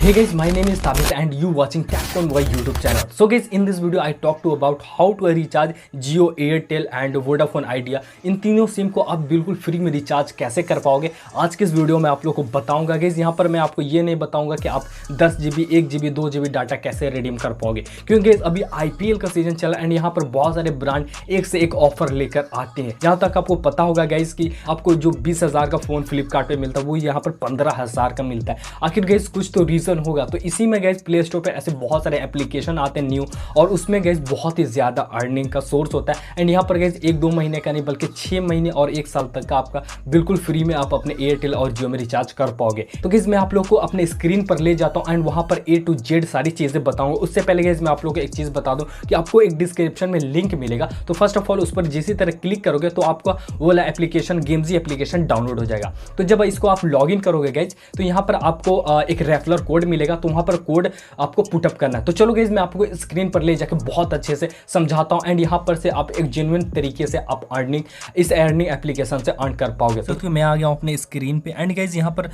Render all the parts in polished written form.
Hey guys, my name is Tabit and you watching Capcom Y YouTube channel. So guys, in this video I talk to about how to recharge Jio, Airtel and Vodafone Idea. इन तीनों SIM को आप बिल्कुल free में recharge कैसे कर पाओगे आज के इस वीडियो में आप लोग को बताऊंगा। गाइस यहाँ पर मैं आपको ये नहीं बताऊंगा कि आप 10 GB 1 GB 2 GB डाटा कैसे रिडीम कर पाओगे, क्योंकि अभी IPL का सीजन चला एंड यहाँ पर बहुत सारे ब्रांड एक से एक ऑफर लेकर आते हैं। यहाँ तक आपको पता होगा गाइस कि आपको जो 20,000 का फोन फ्लिपकार्ट पे मिलता है वो यहाँ पर 15,000 का मिलता है। आखिर गाइस कुछ तो रीजन होगा। तो इसी में गाइस प्ले स्टोर पे ऐसे बहुत सारे एप्लीकेशन आते हैं न्यू, और उसमें गाइस बहुत ही ज़्यादा अर्निंग का सोर्स होता है। एंड यहाँ पर गाइस 1-2 महीने का नहीं बल्कि 6 महीने और 1 साल तक का आपका बिल्कुल फ्री में आप अपने एयरटेल और जियो में रिचार्ज कर पाओगे। तो गाइस मैं आप लोग को अपने स्क्रीन पर ले जाता हूँ एंड वहाँ पर A to Z सारी चीज़ें बताऊँगा। उससे पहले गाइस मैं आप लोग को एक चीज़ बता दूँ कि आपको एक डिस्क्रिप्शन में लिंक मिलेगा। तो फर्स्ट ऑफ ऑल उस पर जिसी तरह क्लिक करोगे तो आपका वो वाला एप्लीकेशन गेमजी एप्लीकेशन डाउनलोड हो जाएगा। तो जब इसको आप लॉग इन करोगे गाइस तो यहाँ पर आपको एक रेफरल कोड मिलेगा, तो वहाँ पर कोड आपको पुटअप करना है। तो चलो गाइस मैं आपको स्क्रीन पर ले जाकर बहुत अच्छे से समझाता हूँ एंड यहाँ पर से आप एक जेन्युइन तरीके से आप इस अर्निंग एप्लीकेशन से अर्न कर पाओगे। तो मैं आ गया हूँ अपने स्क्रीन पे एंड गाइस यहाँ पर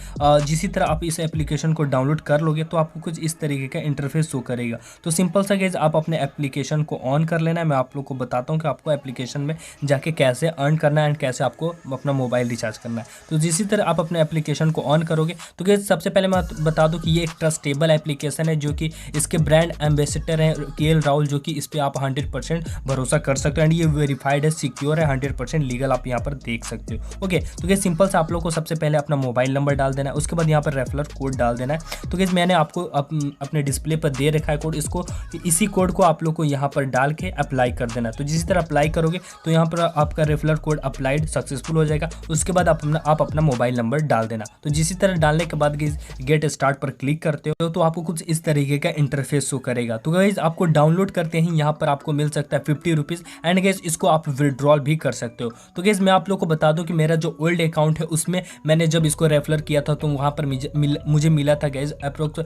जिसी तरह आप इस एप्लीकेशन को डाउनलोड कर लोगे तो आपको कुछ इस तरीके का इंटरफेस शो करेगा। तो सिंपल सा गाइस आप अपने एप्लीकेशन को ऑन कर लेना है। मैं आप लोग को बताता हूँ कि आपको एप्लीकेशन में जाके कैसे अर्न करना है एंड कैसे आपको अपना मोबाइल रिचार्ज करना है। तो जिसी तरह आप अपने एप्लीकेशन को ऑन करोगे तो गाइस सबसे पहले मैं बता दूं कि ये एक ट्रस्टेबल एप्लीकेशन है, जो कि इसके ब्रांड एम्बेसडर हैं KL राहुल, जो कि इस पे आप 100% भरोसा कर सकते हो एंड ये वेरीफाइड है, सिक्योर है, 100% लीगल आप यहाँ पर देख सकते हो। ओके, तो गाइस सिंपल से आप लोग को सबसे पहले अपना मोबाइल नंबर डाल देना है, उसके बाद यहाँ पर रेफरल कोड डाल देना है। तो गाइस मैंने आपको अपने डिस्प्ले पर दे रखा है कोड, इसी कोड को आप लोग को यहाँ पर डाल के अप्लाई कर देना है। तो जिस तरह अप्लाई करोगे तो यहाँ पर आपका रेफरल कोड अप्लाइड सक्सेसफुल हो जाएगा। उसके बाद आप अपना मोबाइल नंबर डाल देना। तो जिसी तरह डालने के बाद गाइस गेट स्टार्ट पर क्लिक करते हो तो आपको कुछ इस तरीके का इंटरफेस शो करेगा। तो गाइस आपको डाउनलोड करते ही यहाँ पर आपको मिल सकता है 50 रुपीज़ एंड गाइस इसको आप विड्रॉल भी कर सकते हो। तो गाइस मैं आप लोग को बता दूं कि मेरा जो ओल्ड अकाउंट है उसमें मैंने जब इसको रेफर किया था तो वहाँ पर मुझे मिला था गाइस अप्रोक्स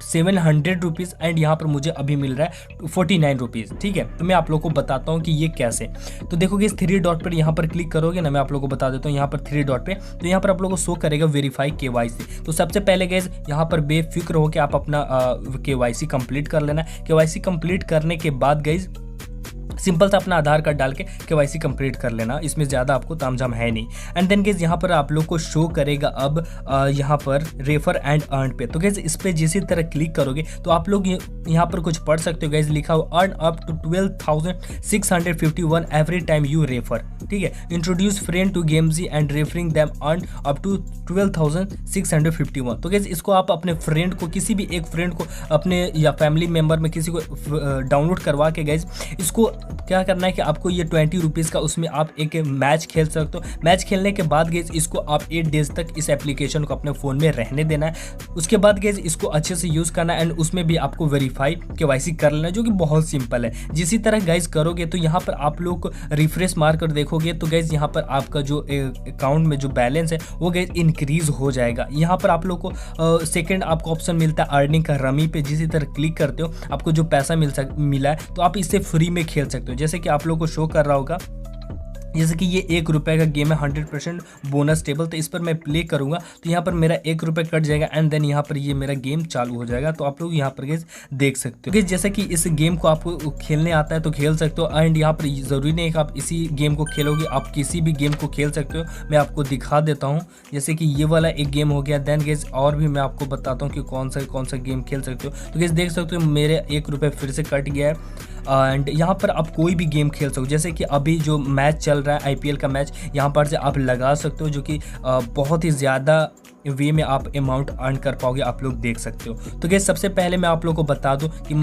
700 रुपीज़ एंड यहाँ पर मुझे अभी मिल रहा है 49 रुपीज़। ठीक है, तो मैं आप लोग को बताता हूँ कि ये कैसे। तो देखो गाइस 3 डॉट पर यहाँ पर क्लिक करोगे ना, मैं आप लोग को बता देता हूँ यहाँ पर 3 डॉट पे, तो यहाँ पर आप लोग को शो करेगा वेरीफाई KYC। तो सबसे पहले गाइस यहाँ पर बेफिक्र हो के आप अपना KYC कंप्लीट कर लेना। KYC कंप्लीट करने के बाद गाइस सिंपल सा अपना आधार कार्ड डाल के KYC कंप्लीट कर लेना, इसमें ज़्यादा आपको तामझाम है नहीं। एंड देन गाइस यहाँ पर आप लोग को शो करेगा अब यहाँ पर रेफर एंड अर्न पे। तो गाइस इस पे जिसी तरह क्लिक करोगे तो आप लोग यहाँ पर कुछ पढ़ सकते हो गाइस, लिखा हो earn up to 12,651 every time you refer. ठीक है, introduce friend to Gamezy and referring them earn up to 12,651। तो गाइस इसको आप अपने फ्रेंड को, किसी भी एक फ्रेंड को अपने या फैमिली मेम्बर में किसी को डाउनलोड करवा के गाइस इसको क्या करना है कि आपको ये 20 रुपीज़ का उसमें आप एक मैच खेल सकते हो। मैच खेलने के बाद गाइस इसको आप 8 डेज तक इस एप्लीकेशन को अपने फ़ोन में रहने देना है। उसके बाद गाइस इसको अच्छे से यूज़ करना है एंड उसमें भी आपको वेरीफाई KYC कर लेना है, जो कि बहुत सिंपल है। जिसी तरह गाइस करोगे तो यहाँ पर आप लोग रिफ्रेश मार कर देखोगे तो गाइस यहाँ पर आपका जो अकाउंट में जो बैलेंस है वो गाइस इंक्रीज हो जाएगा। यहाँ पर आप लोग को सेकेंड आपको ऑप्शन मिलता है अर्निंग का रमी पे। जिसी तरह क्लिक करते हो आपको जो पैसा मिला है तो आप इससे फ्री में खेल सकते हो। जैसे कि आप लोग को शो कर रहा होगा, जैसे कि ये 1 रुपये का गेम है, 100% बोनस टेबल। तो इस पर मैं प्ले करूंगा तो यहाँ पर मेरा 1 रुपये कट जाएगा एंड देन यहाँ पर ये मेरा गेम चालू हो जाएगा। तो आप लोग यहाँ पर गाइस देख सकते हो। जैसे कि इस गेम को आपको खेलने आता है तो खेल सकते हो एंड यहाँ पर ज़रूरी नहीं है कि आप इसी गेम को खेलोगे, आप किसी भी गेम को खेल सकते हो। मैं आपको दिखा देता हूँ, जैसे कि ये वाला एक गेम हो गया। देन गाइस और भी मैं आपको बताता हूँ कि कौन सा गेम खेल सकते हो। तो गाइस देख सकते हो मेरे 1 रुपये फिर से कट गया है एंड यहाँ पर आप कोई भी गेम खेल सकते हो। जैसे कि अभी जो मैच चल रहा है IPL का मैच, यहाँ पर से आप लगा सकते हो, जो कि बहुत ही ज़्यादा वे में आप अमाउंट अर्न कर पाओगे, आप लोग देख सकते हो। तो गाइस सबसे पहले मैं आप लोग को बता दूं कि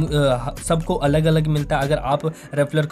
सबको अलग अलग मिलता है। अगर आप रेफर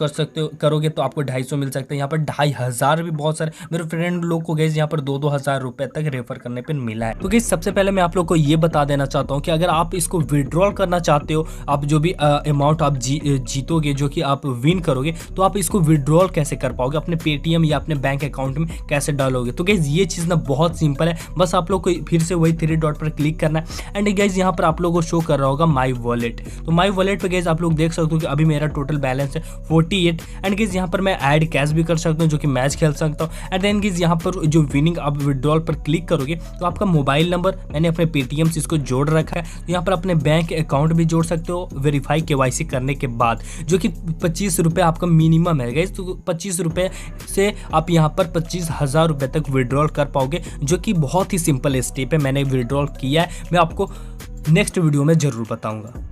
करोगे तो आपको 250 मिल सकता है। यहाँ पर 2,500 भी बहुत सारे मेरे फ्रेंड लोग को गाइस यहाँ पर 2-2 हज़ार रुपये तक रेफर करने पर मिला है। तो गाइस सबसे पहले मैं आप लोग को ये बता देना चाहता हूँ कि अगर आप इसको विड्रॉल करना चाहते हो, आप जो भी अमाउंट आप जीतोगे, जो कि आप विन करोगे, तो आप इसको विड्रॉल कैसे कर पाओगे, अपने पेटीएम या अपने बैंक अकाउंट में कैसे डालोगे। तो गाइस ये चीज़ ना बहुत सिंपल है। बस आप लोग को फिर से वही 3 डॉट पर क्लिक करना है एंड गाइज यहाँ पर आप लोगों को शो कर रहा होगा माई वॉलेट। तो माई वॉलेट पे गाइज आप लोग देख सकते हो कि अभी मेरा टोटल बैलेंस है 48 एंड गाइज यहाँ पर मैं ऐड कैश भी कर सकता हूँ जो कि मैच खेल सकता हूँ। एंड देन गाइज यहाँ पर जो विनिंग आप विड्रॉल पर क्लिक करोगे तो आपका मोबाइल नंबर मैंने अपने पेटीएम से इसको जोड़ रखा है, तो यहाँ पर अपने बैंक अकाउंट भी जोड़ सकते हो वेरीफाई KYC करने के बाद, जो कि 25 रुपये आपका मिनिमम है गाइज। तो 25 रुपये से आप यहाँ पर 25,000 रुपये तक विड्रॉल कर पाओगे, जो कि बहुत ही सिंपल स्टेप है। मैंने विड्रॉल किया है, मैं आपको नेक्स्ट वीडियो में ज़रूर बताऊँगा।